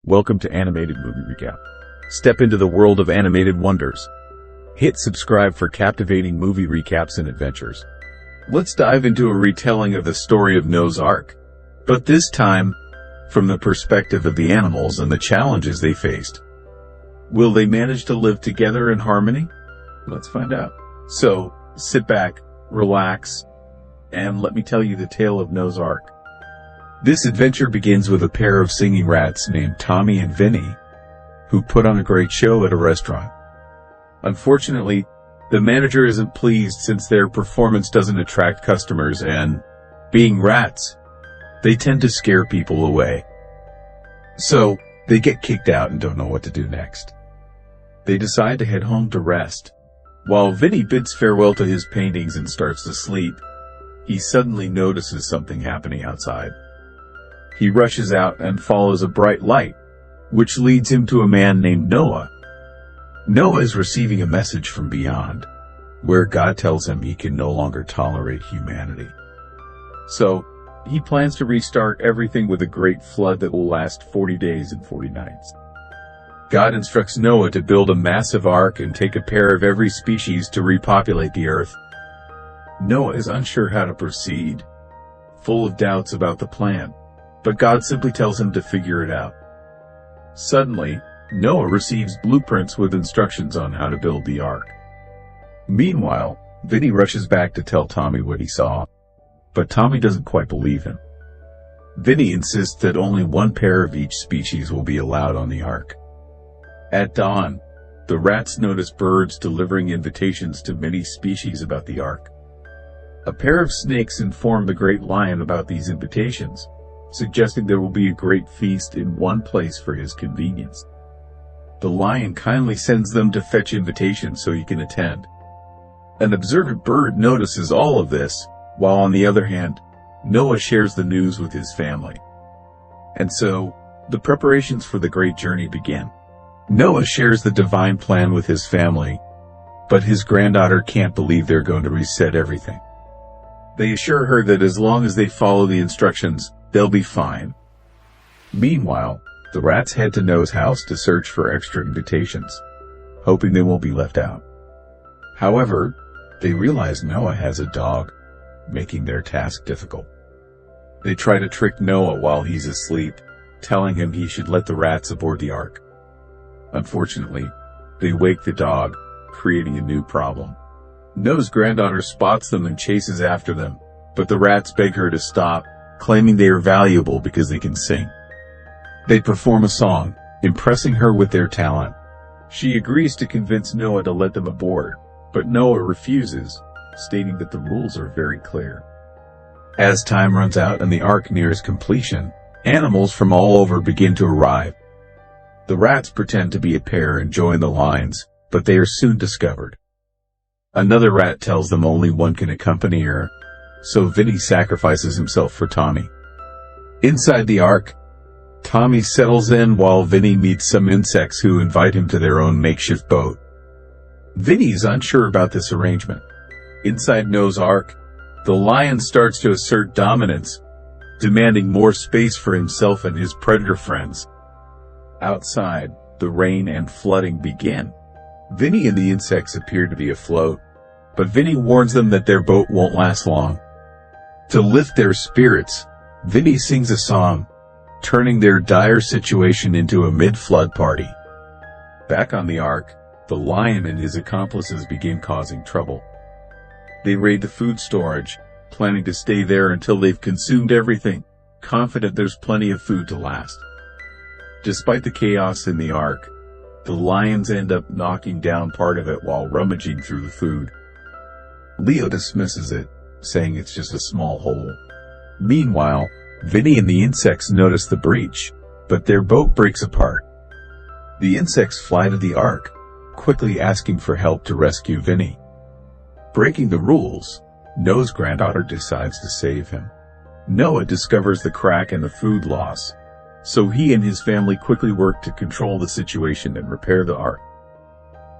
Welcome to Animated Movie Recap. Step into the world of animated wonders. Hit subscribe for captivating movie recaps and adventures. Let's dive into a retelling of the story of Noah's Ark, but this time from the perspective of the animals and the challenges they faced. Will they manage to live together in harmony? Let's find out. So, sit back, relax, and let me tell you the tale of Noah's Ark. This adventure begins with a pair of singing rats named Tommy and Vinny, who put on a great show at a restaurant. Unfortunately, the manager isn't pleased since their performance doesn't attract customers and, being rats, they tend to scare people away. So, they get kicked out and don't know what to do next. They decide to head home to rest. While Vinny bids farewell to his paintings and starts to sleep, he suddenly notices something happening outside. He rushes out and follows a bright light, which leads him to a man named Noah. Noah is receiving a message from beyond, where God tells him he can no longer tolerate humanity. So, he plans to restart everything with a great flood that will last 40 days and 40 nights. God instructs Noah to build a massive ark and take a pair of every species to repopulate the earth. Noah is unsure how to proceed, full of doubts about the plan, but God simply tells him to figure it out. Suddenly, Noah receives blueprints with instructions on how to build the ark. Meanwhile, Vinny rushes back to tell Tommy what he saw, but Tommy doesn't quite believe him. Vinny insists that only one pair of each species will be allowed on the ark. At dawn, the rats notice birds delivering invitations to many species about the ark. A pair of snakes inform the great lion about these invitations, suggesting there will be a great feast in one place for his convenience. The lion kindly sends them to fetch invitations so he can attend. An observant bird notices all of this, while on the other hand, Noah shares the news with his family. And so, the preparations for the great journey begin. Noah shares the divine plan with his family, but his granddaughter can't believe they're going to reset everything. They assure her that as long as they follow the instructions, they'll be fine. Meanwhile, the rats head to Noah's house to search for extra invitations, hoping they won't be left out. However, they realize Noah has a dog, making their task difficult. They try to trick Noah while he's asleep, telling him he should let the rats aboard the ark. Unfortunately, they wake the dog, creating a new problem. Noah's granddaughter spots them and chases after them, but the rats beg her to stop, claiming they are valuable because they can sing. They perform a song, impressing her with their talent. She agrees to convince Noah to let them aboard, but Noah refuses, stating that the rules are very clear. As time runs out and the ark nears completion, animals from all over begin to arrive. The rats pretend to be a pair and join the lines, but they are soon discovered. Another rat tells them only one can accompany her, so Vinny sacrifices himself for Tommy. Inside the ark, Tommy settles in while Vinny meets some insects who invite him to their own makeshift boat. Vinny is unsure about this arrangement. Inside Noah's Ark, the lion starts to assert dominance, demanding more space for himself and his predator friends. Outside, the rain and flooding begin. Vinny and the insects appear to be afloat, but Vinny warns them that their boat won't last long. To lift their spirits, Vinny sings a song, turning their dire situation into a mid-flood party. Back on the ark, the lion and his accomplices begin causing trouble. They raid the food storage, planning to stay there until they've consumed everything, confident there's plenty of food to last. Despite the chaos in the ark, the lions end up knocking down part of it while rummaging through the food. Leo dismisses it, saying it's just a small hole. Meanwhile, Vinny and the insects notice the breach, but their boat breaks apart. The insects fly to the ark, quickly asking for help to rescue Vinny. Breaking the rules, Noah's granddaughter decides to save him. Noah discovers the crack in the food loss, so he and his family quickly work to control the situation and repair the ark.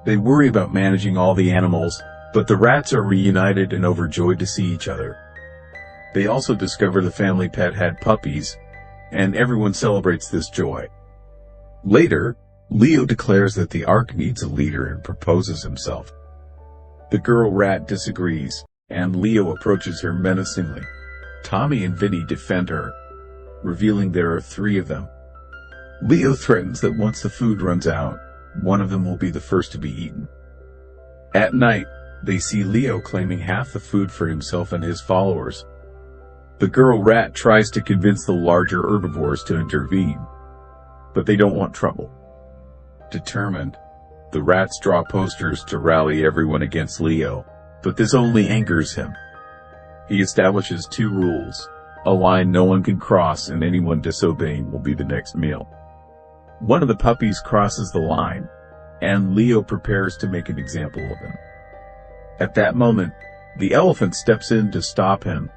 They worry about managing all the animals, but the rats are reunited and overjoyed to see each other. They also discover the family pet had puppies, and everyone celebrates this joy. Later, Leo declares that the Ark needs a leader and proposes himself. The girl rat disagrees, and Leo approaches her menacingly. Tommy and Vinny defend her, revealing there are 3 of them. Leo threatens that once the food runs out, one of them will be the first to be eaten. At night, they see Leo claiming half the food for himself and his followers. The girl rat tries to convince the larger herbivores to intervene, but they don't want trouble. Determined, the rats draw posters to rally everyone against Leo, but this only angers him. He establishes 2 rules: a line no one can cross, and anyone disobeying will be the next meal. One of the puppies crosses the line, and Leo prepares to make an example of him. At that moment, the elephant steps in to stop him,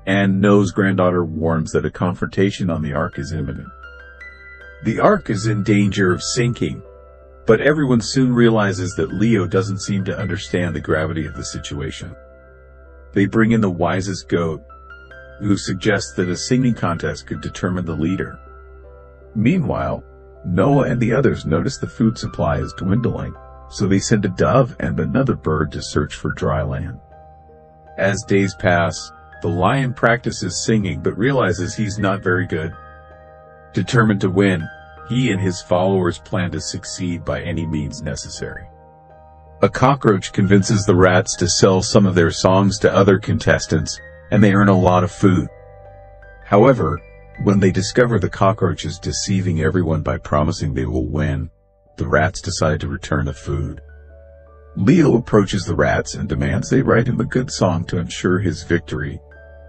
and Noah's granddaughter warns that a confrontation on the Ark is imminent. The Ark is in danger of sinking, but everyone soon realizes that Leo doesn't seem to understand the gravity of the situation. They bring in the wisest goat, who suggests that a singing contest could determine the leader. Meanwhile, Noah and the others notice the food supply is dwindling, so they send a dove and another bird to search for dry land. As days pass, the lion practices singing but realizes he's not very good. Determined to win, he and his followers plan to succeed by any means necessary. A cockroach convinces the rats to sell some of their songs to other contestants, and they earn a lot of food. However, when they discover the cockroach is deceiving everyone by promising they will win, the rats decide to return the food. Leo approaches the rats and demands they write him a good song to ensure his victory,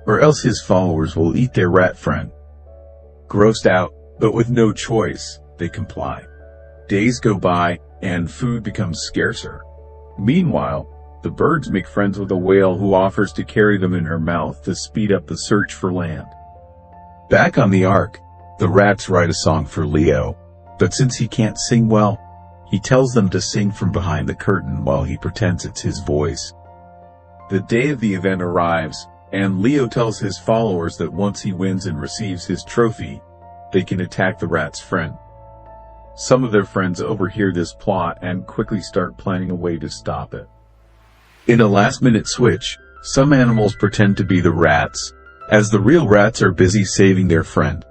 or else his followers will eat their rat friend. Grossed out, but with no choice, they comply. Days go by, and food becomes scarcer. Meanwhile, the birds make friends with a whale who offers to carry them in her mouth to speed up the search for land. Back on the Ark, the rats write a song for Leo, but since he can't sing well, he tells them to sing from behind the curtain while he pretends it's his voice. The day of the event arrives, and Leo tells his followers that once he wins and receives his trophy, they can attack the rat's friend. Some of their friends overhear this plot and quickly start planning a way to stop it. In a last-minute switch, some animals pretend to be the rats, as the real rats are busy saving their friend.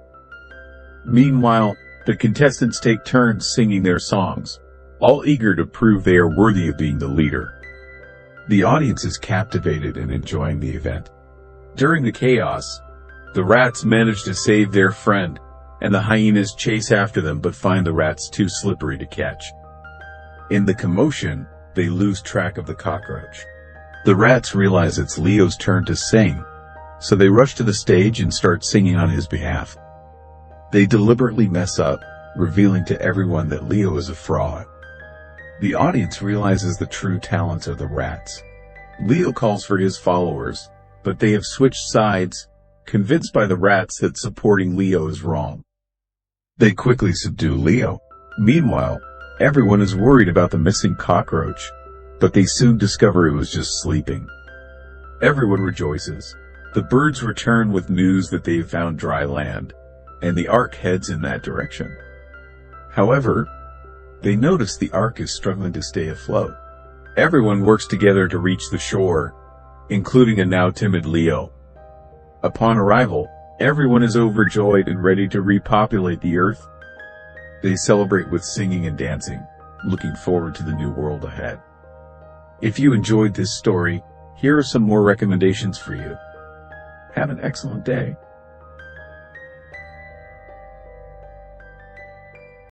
Meanwhile, the contestants take turns singing their songs, all eager to prove they are worthy of being the leader. The audience is captivated and enjoying the event. During the chaos, the rats manage to save their friend, and the hyenas chase after them but find the rats too slippery to catch. In the commotion, they lose track of the cockroach. The rats realize it's Leo's turn to sing, so they rush to the stage and start singing on his behalf. They deliberately mess up, revealing to everyone that Leo is a fraud. The audience realizes the true talents of the rats. Leo calls for his followers, but they have switched sides, convinced by the rats that supporting Leo is wrong. They quickly subdue Leo. Meanwhile, everyone is worried about the missing cockroach, but they soon discover it was just sleeping. Everyone rejoices. The birds return with news that they have found dry land, and the Ark heads in that direction. However, they notice the Ark is struggling to stay afloat. Everyone works together to reach the shore, including a now timid Leo. Upon arrival, everyone is overjoyed and ready to repopulate the earth. They celebrate with singing and dancing, looking forward to the new world ahead. If you enjoyed this story, here are some more recommendations for you. Have an excellent day.